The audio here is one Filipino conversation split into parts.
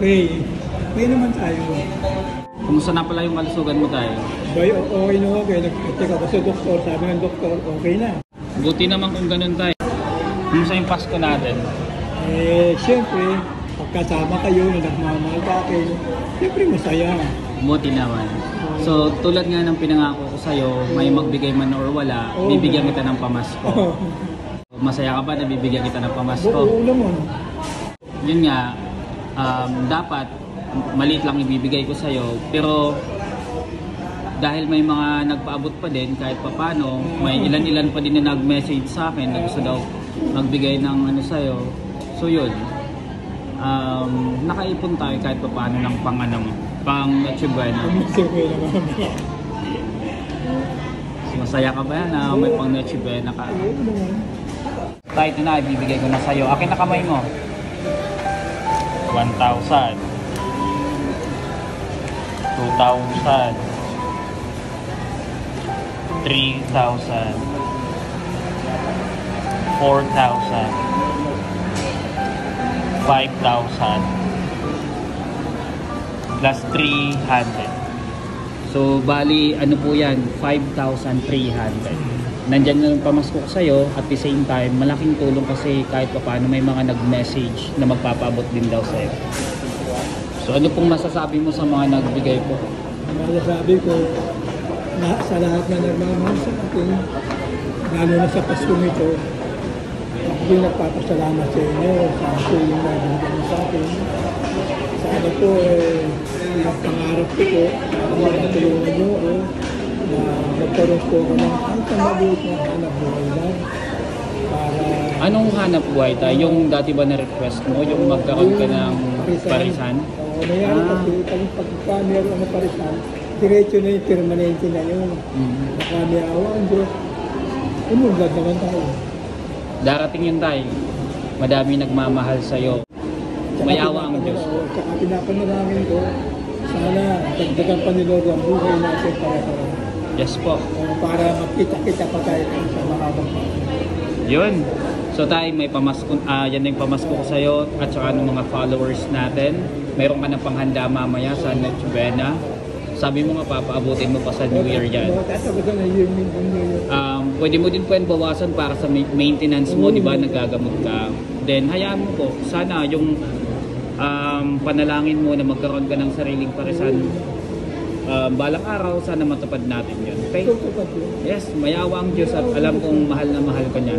Okay. Okay naman tayo. Kumusta na pala yung kalusugan mo tayo? Bay, okay na okay. Nag-check ako sa doktor. Sabi ng doktor, okay na. Buti naman kung ganun tayo. Kumusta yung Pasko natin? Siyempre, pagkasama kayo na nagmamahal sa akin, siyempre masaya. Buti naman. So, tulad nga ng pinangako ko sa'yo, may magbigay man or wala, bibigyan kita ng pamasko. Masaya ka ba na bibigyan kita ng pamasko? Oo naman. Yun nga, dapat maliit lang ibibigay ko sa'yo, pero dahil may mga nagpaabot pa din kahit papano, may ilan-ilan pa din na nag-message sa akin na gusto daw magbigay ng ano sa'yo. So yun, nakaipon tayo kahit papano ng pang Noche Buena. Masaya ka ba yan na may pang Noche Buena ka? Tayo, ito na, ibibigay ko na sa'yo. Akin na kamay mo. 1,000 2,000 3,000 4,000 5,000 plus 300. So bali ano po yan, 5,300. Nandyan na yung pamasko ko sa'yo, at the same time malaking tulong kasi kahit paano may mga nag-message na magpapaabot din daw sa'yo. So ano pong masasabi mo sa mga nagbigay po? Masasabi ko na sa lahat na nagmamahal sa akin, lalo na sa Pasko nito, ako din nagpapasalamat sa inyo sa tulong na binigyan sa akin. Sana po yung pangarap ko na natulungan nyo ako na magkaroon po ako ng kahit na maliit na hanap buhay lang. Anong hanap buhay tayo? Yung dati ba na-request mo? Yung magkaroon ka ng parisan? Oo, mayroon kasi pagka meron ang parisan, diretso na yung permanente na yun. Baka may awa ang Diyos, umulad naman tayo. Darating yun tayo. Madami nagmamahal sa'yo. May awa ang Diyos. Tsaka pinapanalangin ko, sana dagdagan pa ni Lord ang buhay natin para yes po. Para makita-kita pa tayo sa mahabang panahon. Yun. So tayo may pamasko, yan yung pamasko ko sa'yo at saka ng mga followers natin. Mayroon ka na panghanda mamaya sa Noche Buena. Sabi mo nga papaabutin mo pa sa New Year yan. Pwede mo din po yan bawasan para sa maintenance mo, di ba? Nagagamot ka. Then hayaan mo po, sana yung panalangin mo na magkaroon ka ng sariling parisan. Balang araw, sana matupad natin yun. Okay? Yes, mayawa ang Diyos at alam kong mahal na mahal ka niya.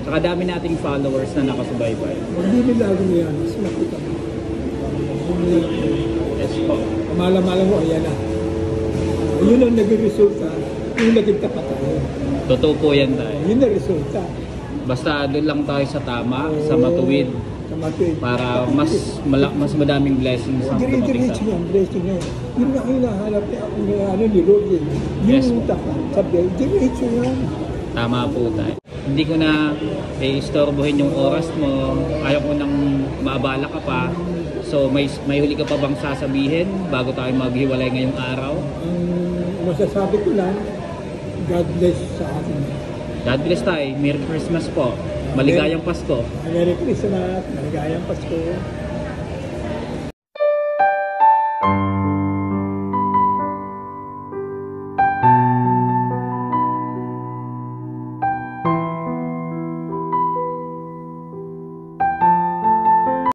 Saka dami nating followers na nakasubaybay. Hindi nila ako niya, mas makita mo. Yes po. Mala-mala mo, ayan na. Yun ang nag-resulta, yung naging tapat tayo. Totoo po yan tayo. Yun ang resulta. Basta doon lang tayo sa tama, sa matuwid. Para mas madaming blessings ang dumating sa atin. Blessing niya. Yun ang hinahanap niya, ni Lord. Yung tapat, sabi, diretso yan. Tama po tayo. Hindi ko na istorbohin yung oras mo. Ayaw ko nang maabala ka pa. So may huli ka pa bang sasabihin bago tayo maghiwalay ngayong araw? Masasabi ko lang, God bless sa atin. God bless tayo. Merry Christmas po. Maligayang Pasko. Merry Christmas. Maligayang Pasko.